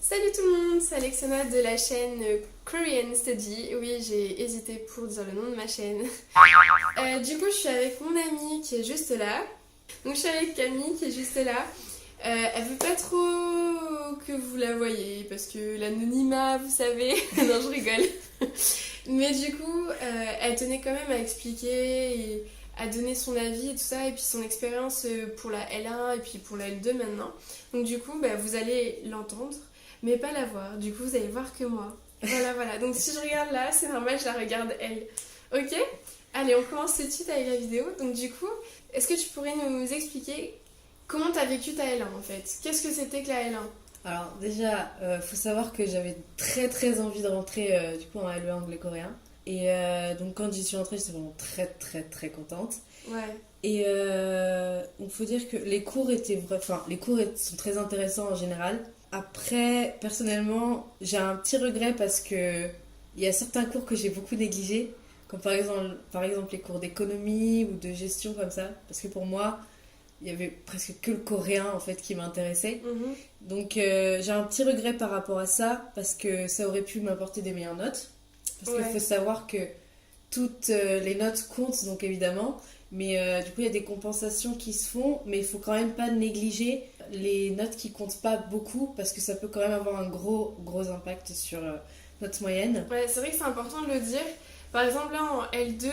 Salut tout le monde, c'est Alexandra de la chaîne Korean Study. Oui, j'ai hésité pour dire le nom de ma chaîne. Du coup, je suis avec mon amie qui est juste là. Donc, je suis avec Camille qui est juste là. Elle veut pas trop que vous la voyez parce que l'anonymat, vous savez. Non, je rigole. Mais du coup, elle tenait quand même à expliquer et à donner son avis et tout ça, et puis son expérience pour la L1 et puis pour la L2 maintenant. Donc du coup, vous allez l'entendre, mais pas la voir. Du coup, vous allez voir que moi. Voilà, voilà. Donc si je regarde là, c'est normal, je la regarde elle. Ok? Allez, on commence tout de suite avec la vidéo. Donc du coup, est-ce que tu pourrais nous expliquer comment t'as vécu ta L1 en fait? Qu'est-ce que c'était que la L1? Alors déjà, faut savoir que j'avais très très envie de rentrer du coup en LE anglais-coréen. Et donc quand j'y suis rentrée, j'étais vraiment très très très contente. Ouais. Et il faut dire que les cours les cours sont très intéressants en général. Après, personnellement, j'ai un petit regret parce que il y a certains cours que j'ai beaucoup négligés, comme par exemple les cours d'économie ou de gestion comme ça, parce que pour moi, il y avait presque que le coréen en fait qui m'intéressait. Mhm. Donc j'ai un petit regret par rapport à ça parce que ça aurait pu m'apporter des meilleures notes. Parce qu'il Ouais. faut savoir que toutes les notes comptent donc évidemment, mais du coup il y a des compensations qui se font, mais il faut quand même pas négliger les notes qui comptent pas beaucoup parce que ça peut quand même avoir un gros impact sur notre moyenne. Ouais, c'est vrai que c'est important de le dire. Par exemple, là en L2,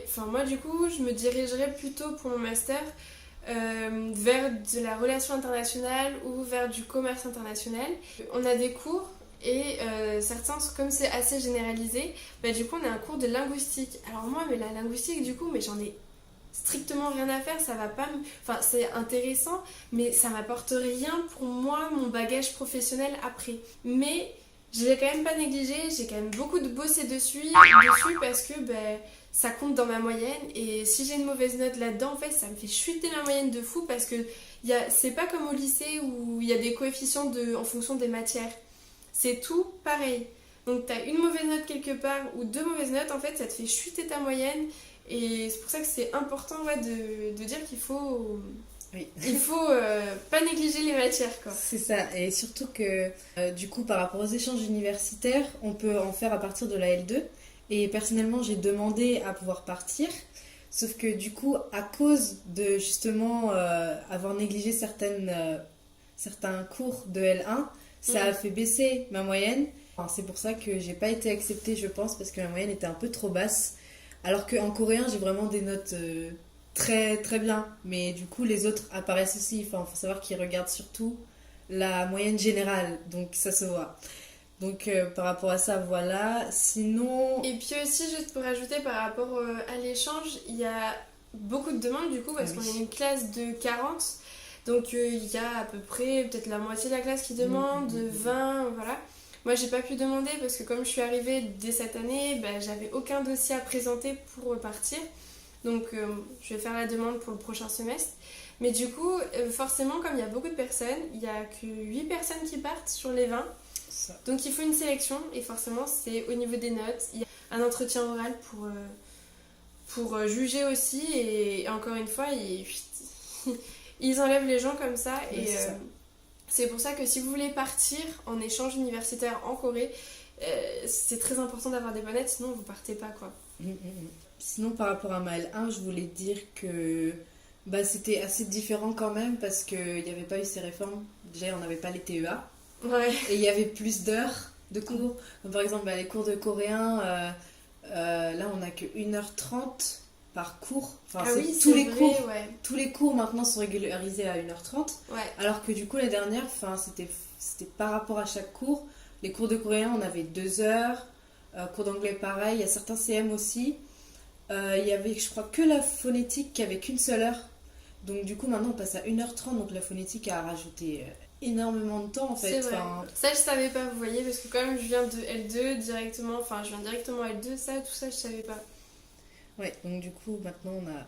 Enfin, moi du coup, je me dirigerais plutôt pour mon master vers de la relation internationale ou vers du commerce international. On a des cours et certains, comme c'est assez généralisé, du coup, on a un cours de linguistique. Alors, moi, mais la linguistique, du coup, mais j'en ai strictement rien à faire, ça va pas me... Enfin, c'est intéressant, mais ça m'apporte rien pour moi, mon bagage professionnel après. Mais je l'ai quand même pas négligé, j'ai quand même beaucoup de bossé dessus parce que ça compte dans ma moyenne, et si j'ai une mauvaise note là-dedans, en fait, ça me fait chuter la moyenne de fou parce que c'est pas comme au lycée où il y a des coefficients en fonction des matières. C'est tout pareil. Donc t'as une mauvaise note quelque part ou deux mauvaises notes, en fait, ça te fait chuter ta moyenne. Et c'est pour ça que c'est important de dire qu'il faut, Oui. il faut pas négliger les matières, quoi. C'est ça, et surtout que du coup par rapport aux échanges universitaires, on peut en faire à partir de la L2. Et personnellement, j'ai demandé à pouvoir partir, sauf que du coup, à cause de justement avoir négligé certains cours de L1, ça a fait baisser ma moyenne. Enfin, c'est pour ça que j'ai pas été acceptée, je pense, parce que ma moyenne était un peu trop basse. Alors qu'en coréen, j'ai vraiment des notes très très bien. Mais du coup, les autres apparaissent aussi. Enfin, faut savoir qu'ils regardent surtout la moyenne générale. Donc, ça se voit. Donc, par rapport à ça, voilà. Sinon... Et puis aussi, juste pour rajouter par rapport à l'échange, il y a beaucoup de demandes du coup, parce qu'on est une classe de 40. Donc il y a à peu près peut-être la moitié de la classe qui demande, 20, voilà. Moi, j'ai pas pu demander parce que comme je suis arrivée dès cette année, j'avais aucun dossier à présenter pour repartir. Donc je vais faire la demande pour le prochain semestre. Mais du coup, forcément, comme il y a beaucoup de personnes, il n'y a que 8 personnes qui partent sur les 20. Ça. Donc il faut une sélection et forcément, c'est au niveau des notes. Il y a un entretien oral pour juger aussi. Et encore une fois, ils enlèvent les gens comme ça. Ouais, Et c'est pour ça que si vous voulez partir en échange universitaire en Corée, c'est très important d'avoir des bonnes notes, sinon vous partez pas, quoi. Sinon, par rapport à ma L1, je voulais dire que c'était assez différent quand même parce qu'il n'y avait pas eu ces réformes. Déjà, on n'avait pas les TEA. Ouais. Et il y avait plus d'heures de cours. Comme par exemple, les cours de coréen, là, on n'a que 1h30 par cours. Enfin, Ah oui, tous c'est les vrai, cours. ouais. Tous les cours maintenant sont régularisés à 1h30. Ouais. Alors que du coup, la dernière, c'était par rapport à chaque cours. Les cours de coréen, on avait 2 heures. Cours d'anglais, pareil. Il y a certains CM aussi. Il y avait, je crois, que la phonétique qui avait qu'une seule heure. Donc du coup, maintenant, on passe à 1h30. Donc la phonétique a rajouté énormément de temps, en fait. C'est vrai. Ça, je savais pas, vous voyez, parce que comme je viens de L2 directement, je viens directement à L2, tout ça, je savais pas. Ouais, donc du coup, maintenant, on a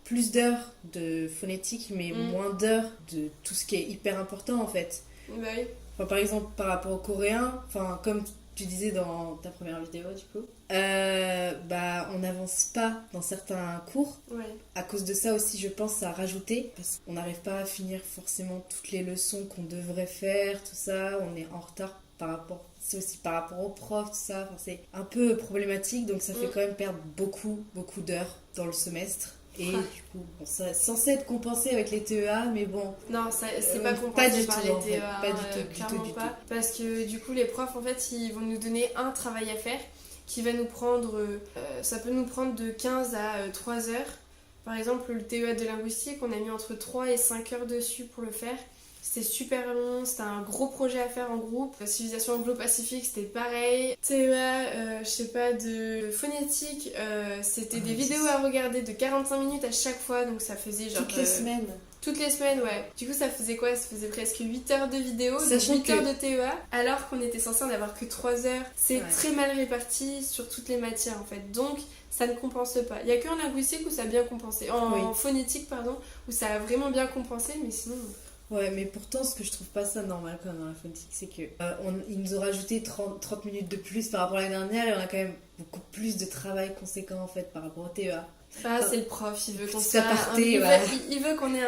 plus d'heures de phonétique, mais moins d'heures de tout ce qui est hyper important, en fait. Bah oui. Enfin, par exemple, par rapport au coréen, comme tu disais dans ta première vidéo du coup, on n'avance pas dans certains cours. Ouais. À cause de ça aussi, je pense à rajouter, parce qu'on n'arrive pas à finir forcément toutes les leçons qu'on devrait faire, tout ça, on est en retard c'est aussi par rapport aux profs, tout ça, enfin, c'est un peu problématique, donc ça fait quand même perdre beaucoup d'heures dans le semestre. Et du coup, bon, ça est censé être compensé avec les TEA, mais bon. Non, c'est pas compensé par les TEA, en fait. Pas du tout, clairement du tout. pas. Parce que du coup, les profs, en fait, ils vont nous donner un travail à faire qui va nous prendre, ça peut nous prendre de 15 à 3 heures. Par exemple, le TEA de linguistique, on a mis entre 3 et 5 heures dessus pour le faire. C'était super long, c'était un gros projet à faire en groupe. Civilisation anglo-pacifique, c'était pareil. TEA, je sais pas, de phonétique, c'était des vidéos à regarder de 45 minutes à chaque fois, donc ça faisait genre... Toutes les semaines. Toutes les semaines, ouais. Du coup, ça faisait quoi? Ça faisait presque 8 heures de vidéo, Sachant 8 heures de TEA, alors qu'on était censé en avoir que 3 heures. C'est très mal réparti sur toutes les matières, en fait. Donc, ça ne compense pas. Il n'y a qu'en linguistique où ça a bien compensé. En phonétique, pardon, où ça a vraiment bien compensé, mais sinon... Ouais, mais pourtant, ce que je trouve pas ça normal quand même dans la phonétique, c'est que ils nous ont rajouté 30 minutes de plus par rapport à l'année dernière, et on a quand même beaucoup plus de travail conséquent en fait par rapport au TEA. C'est le prof, il veut qu'on soit il veut qu'on ait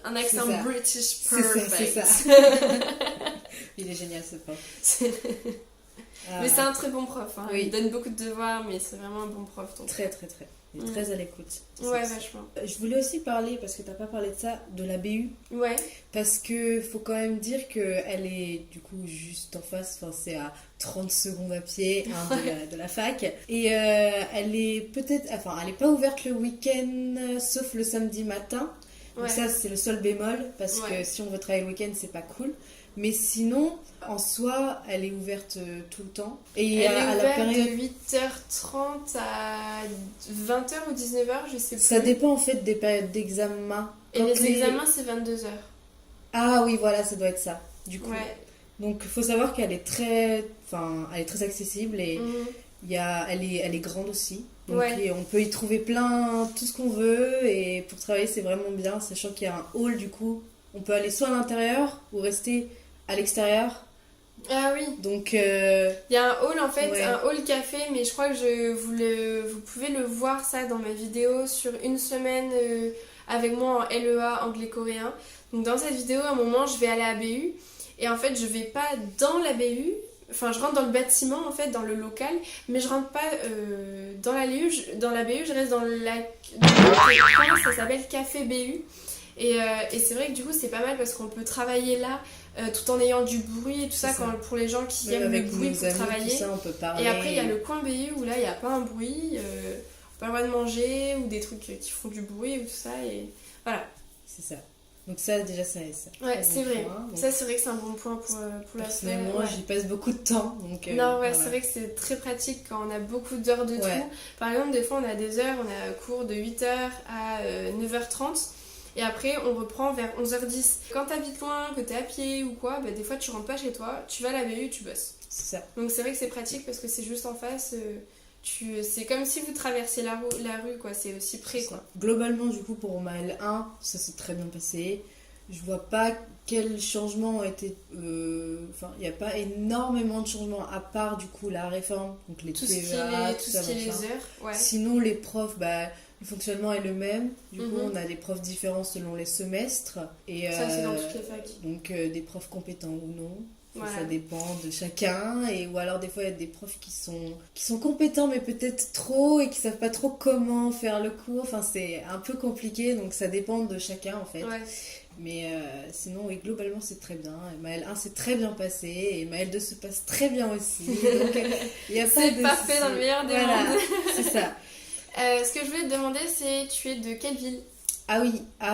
un accent British perfect. C'est ça. Il est génial ce prof. Mais c'est un très bon prof, hein. Il donne beaucoup de devoirs, mais c'est vraiment un bon prof. Donc. Très. Il est très à l'écoute. Ouais, vachement. Je voulais aussi parler, parce que t'as pas parlé de ça, de la BU. Ouais. Parce que faut quand même dire qu'elle est du coup juste en face, enfin c'est à 30 secondes à pied de la fac. Et elle est elle est pas ouverte le week-end, sauf le samedi matin. Donc ça c'est le seul bémol, parce que si on veut travailler le week-end c'est pas cool. Mais sinon, en soi, elle est ouverte tout le temps. Et elle est ouverte la période... de 8h30 à 20h ou 19h, je sais plus. Ça dépend en fait des périodes d'examen. Et les examens, c'est 22h. Ah oui, voilà, ça doit être ça, du coup. Ouais. Donc, il faut savoir qu'elle est très accessible et elle est grande aussi. Donc, on peut y trouver tout ce qu'on veut. Et pour travailler, c'est vraiment bien, sachant qu'il y a un hall, du coup. On peut aller soit à l'intérieur ou rester à l'extérieur. Ah oui. Donc il y a un hall en fait, un hall café, mais je crois que vous pouvez le voir ça dans ma vidéo sur une semaine avec moi en LEA anglais-coréen. Donc dans cette vidéo, à un moment, je vais aller à BU et en fait, je vais pas dans la BU. Enfin, je rentre dans le bâtiment, en fait, dans le local, mais je rentre pas dans la BU, je reste dans ça s'appelle Café BU. Et c'est vrai que du coup c'est pas mal parce qu'on peut travailler là tout en ayant du bruit et tout ça. Pour les gens qui aiment le bruit pour travailler. Ça, on peut parler. Et après il y a le coin BU où là il n'y a pas un bruit, pas le droit de manger ou des trucs qui font du bruit ou tout ça. Et voilà. C'est ça. Donc ça déjà ça. Ouais, c'est vrai. Ça c'est vrai que c'est un bon point pour la semaine. Personnellement j'y passe beaucoup de temps. Donc, c'est vrai que c'est très pratique quand on a beaucoup d'heures de tout. Par exemple des fois on a des heures, on a un cours de 8h à 9h30. Et après, on reprend vers 11h10. Quand t'habites loin, que t'es à pied ou quoi, des fois tu rentres pas chez toi, tu vas à la BU, tu bosses. C'est ça. Donc c'est vrai que c'est pratique parce que c'est juste en face. C'est comme si vous traversiez la rue, quoi. C'est aussi près, quoi. Globalement, du coup, pour ma L1, ça s'est très bien passé. Je vois pas quels changements ont été... Enfin, il n'y a pas énormément de changements à part, du coup, la réforme. Donc les TEA, tout ce qui est les heures. Sinon, les profs, le fonctionnement est le même. Du coup, on a des profs différents selon les semestres. Et, ça, c'est dans toutes les facs. Donc, des profs compétents ou non. Ça dépend de chacun. Ou alors, des fois, il y a des profs qui sont compétents, mais peut-être trop, et qui savent pas trop comment faire le cours. Enfin, c'est un peu compliqué. Donc, ça dépend de chacun, en fait. Mais sinon, oui, globalement, c'est très bien. Ma L1 s'est très bien passée. Et ma L2 se passe très bien aussi. Donc, y a pas c'est parfait dans le meilleur des mondes. C'est ça. Ce que je voulais te demander, c'est tu es de quelle ville? Ah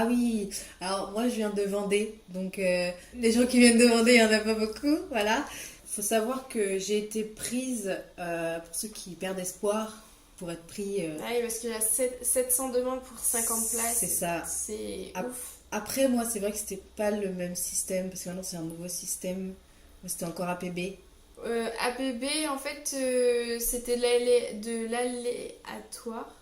oui. Alors moi je viens de Vendée, donc les gens qui viennent de Vendée, il n'y en a pas beaucoup, voilà. Faut savoir que j'ai été prise, pour ceux qui perdent espoir, pour être pris... Ah oui, parce qu'il y a 700 demandes pour 50 places. C'est ça. C'est ouf. Après moi c'est vrai que c'était pas le même système, parce que maintenant c'est un nouveau système. Moi c'était encore APB. APB, en fait, c'était de l'aléatoire.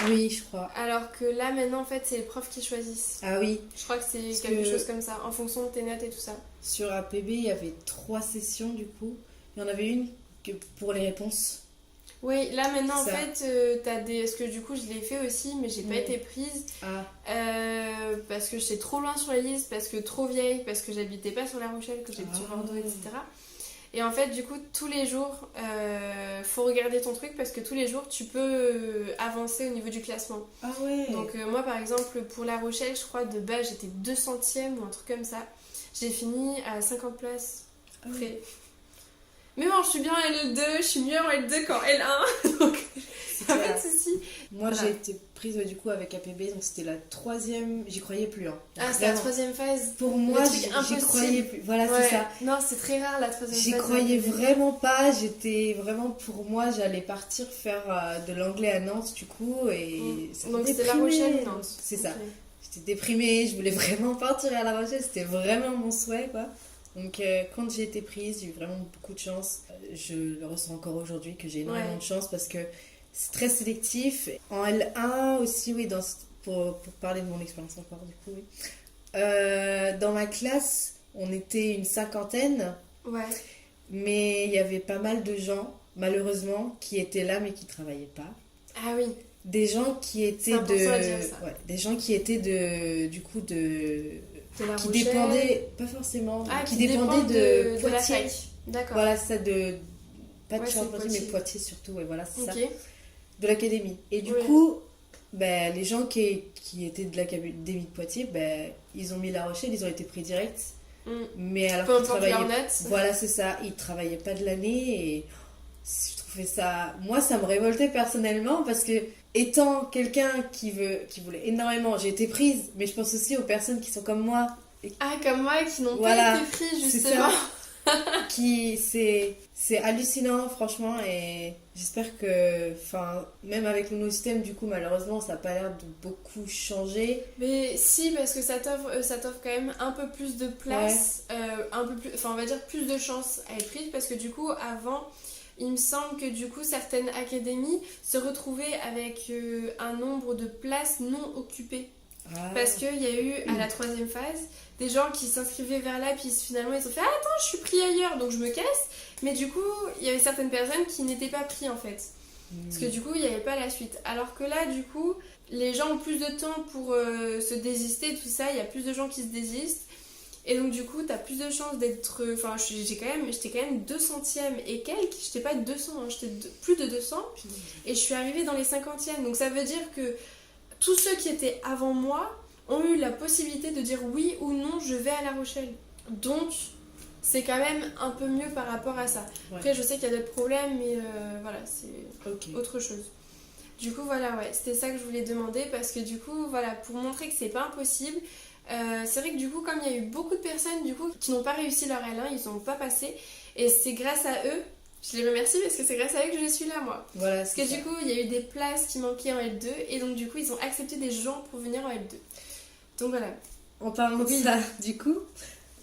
Oui, je crois. Alors que là, maintenant, en fait, c'est les profs qui choisissent. Ah oui. Je crois que c'est quelque chose comme ça, en fonction de tes notes et tout ça. Sur APB, il y avait 3 sessions, du coup. Il y en avait une pour les réponses. Oui, là maintenant en Ça. fait, t'as des. Parce que du coup, je l'ai fait aussi, mais j'ai pas été prise. Ah, Parce que j'étais trop loin sur la liste, parce que trop vieille, parce que j'habitais pas sur La Rochelle, que j'habite sur Ah. Bordeaux, etc. Et en fait, du coup, tous les jours, faut regarder ton truc parce que tous les jours, tu peux avancer au niveau du classement. ah ouais. Donc, moi, par exemple, pour La Rochelle, je crois de base, j'étais 200e ou un truc comme ça. J'ai fini à 50 places Ah près. ouais. Mais bon, je suis bien en L2, je suis mieux en L2 qu'en L1, donc C'est pas clair. de soucis. Moi, Voilà. j'ai été prise du coup avec APB, donc c'était la 3e. J'y croyais plus. Hein. Ah, c'est la Vraiment. 3e phase. Pour moi, truc j'y impossible. croyais plus. Voilà, Ouais. c'est ça. Non, c'est très rare la 3e phase. J'y croyais vraiment pas. J'étais vraiment, pour moi, j'allais partir faire de l'anglais à Nantes du coup. Et ça Donc me c'était La déprimait. Rochelle, Nantes. C'est ça. Ok. J'étais déprimée, je voulais vraiment partir à La Rochelle, c'était vraiment mon souhait quoi. Donc quand j'ai été prise, j'ai eu vraiment beaucoup de chance. Je le ressens encore aujourd'hui que j'ai énormément Ouais. de chance parce que c'est très sélectif. En L1 aussi, oui, pour parler de mon expérience encore du coup, oui. Dans ma classe, on était une 50aine, Ouais. mais il y avait pas mal de gens, malheureusement, qui étaient là mais qui travaillaient pas. Ah oui. Des gens qui étaient C'est important à dire, ça. ouais, des gens qui étaient du coup De La qui Rochelle. dépendaient pas forcément Ah, qui qui dépendaient dépendent de la Poitiers. fac. D'accord. Voilà, ça de pas de Ouais, Charles-Poitiers c'est mais Poitiers. Poitiers surtout, ouais, voilà, c'est ça. Ok. De l'académie. Et du Ouais. coup, ben, les gens qui étaient de l'académie de Poitiers, ben, ils ont mis La Rochelle, ils ont été pris direct. Mm. Mais alors Peu qu'ils importe travaillaient leur note. voilà, c'est ça, ils travaillaient pas de l'année et je trouvais ça moi ça me révoltait personnellement parce que étant quelqu'un qui voulait énormément, j'ai été prise, mais je pense aussi aux personnes qui sont comme moi Ah, comme moi, qui n'ont Voilà, pas été pris, c'est justement. qui c'est hallucinant franchement et j'espère que enfin même avec le nouveau système du coup malheureusement ça n'a pas l'air de beaucoup changer. Mais si, parce que ça t'offre quand même un peu plus de place, un peu plus, enfin on va dire plus de chances à être prise, parce que du coup avant, il me semble que du coup certaines académies se retrouvaient avec un nombre de places non occupées. Ah. Parce qu'il y a eu à la 3e phase des gens qui s'inscrivaient vers là, puis finalement ils ont fait ah, attends, je suis pris ailleurs donc je me casse. Mais du coup, il y avait certaines personnes qui n'étaient pas pris en fait. Parce que du coup, il n'y avait pas la suite. Alors que là, du coup, les gens ont plus de temps pour se désister, tout ça. Il y a plus de gens qui se désistent. Et donc, du coup, t'as plus de chances d'être. Enfin, j'étais quand même 200e et quelques. J'étais pas 200, hein, j'étais plus de 200. Et je suis arrivée dans les 50e. Donc, ça veut dire que tous ceux qui étaient avant moi ont eu la possibilité de dire oui ou non, je vais à La Rochelle. Donc, c'est quand même un peu mieux par rapport à ça. Ouais. Après, je sais qu'il y a d'autres problèmes, mais voilà, c'est OK. autre chose. Du coup, voilà, ouais, c'était ça que je voulais demander parce que du coup, voilà, pour montrer que c'est pas impossible, c'est vrai que du coup, comme il y a eu beaucoup de personnes du coup qui n'ont pas réussi leur L1, ils n'ont pas passé, et c'est grâce à eux, je les remercie parce que c'est grâce à eux que je suis là, moi. Voilà, Parce c'est que ça. du coup, il y a eu des places qui manquaient en L2, et donc du coup, ils ont accepté des gens pour venir en L2. Donc voilà. En parlant Oui. de ça, du coup,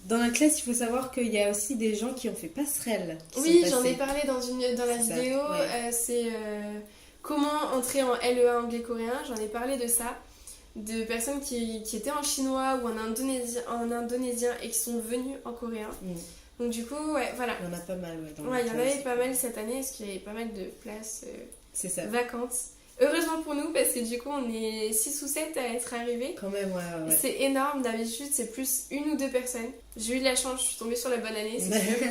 dans la classe, il faut savoir qu'il y a aussi des gens qui ont fait passerelle. Oui, sont j'en ai passés. parlé dans la C'est ça, vidéo. ouais. C'est comment entrer en LEA anglais-coréen. J'en ai parlé de ça. De personnes qui étaient en chinois ou en indonésien et qui sont venues en coréen. Mm. Donc du coup, ouais, voilà. Il y en a pas mal, ouais. Dans Ouais, la il y en classe. avait pas mal cette année parce qu'il y avait pas mal de places C'est ça. vacantes. Heureusement pour nous parce que du coup, on est 6 ou 7 à être arrivés. Quand même, ouais. C'est énorme, d'habitude c'est plus 1 ou 2 personnes. J'ai eu de la chance, je suis tombée sur la bonne année, c'est sûr.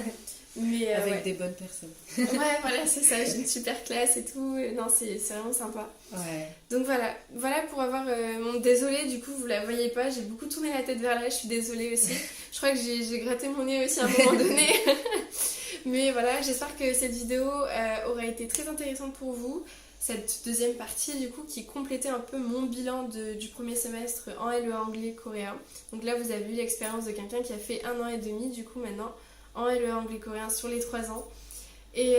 Mais Avec ouais. des bonnes personnes. Ouais, voilà, c'est ça, j'ai une super classe et tout. Non, c'est vraiment sympa. Ouais. Donc voilà pour avoir mon désolée, du coup, vous la voyez pas, j'ai beaucoup tourné la tête vers là, je suis désolée aussi. Je crois que j'ai gratté mon nez aussi à un moment donné. Mais voilà, j'espère que cette vidéo aura été très intéressante pour vous. Cette deuxième partie, du coup, qui complétait un peu mon bilan du premier semestre en LE anglais-coréen. Donc là, vous avez eu l'expérience de quelqu'un qui a fait 1 an et demi, du coup, maintenant, en LE anglais-coréen sur les 3 ans. Et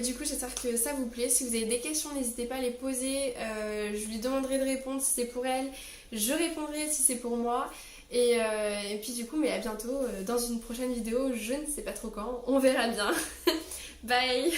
du coup, j'espère que ça vous plaît. Si vous avez des questions, n'hésitez pas à les poser. Je lui demanderai de répondre si c'est pour elle. Je répondrai si c'est pour moi. Et puis du coup, mais à bientôt dans une prochaine vidéo. Je ne sais pas trop quand. On verra bien. Bye!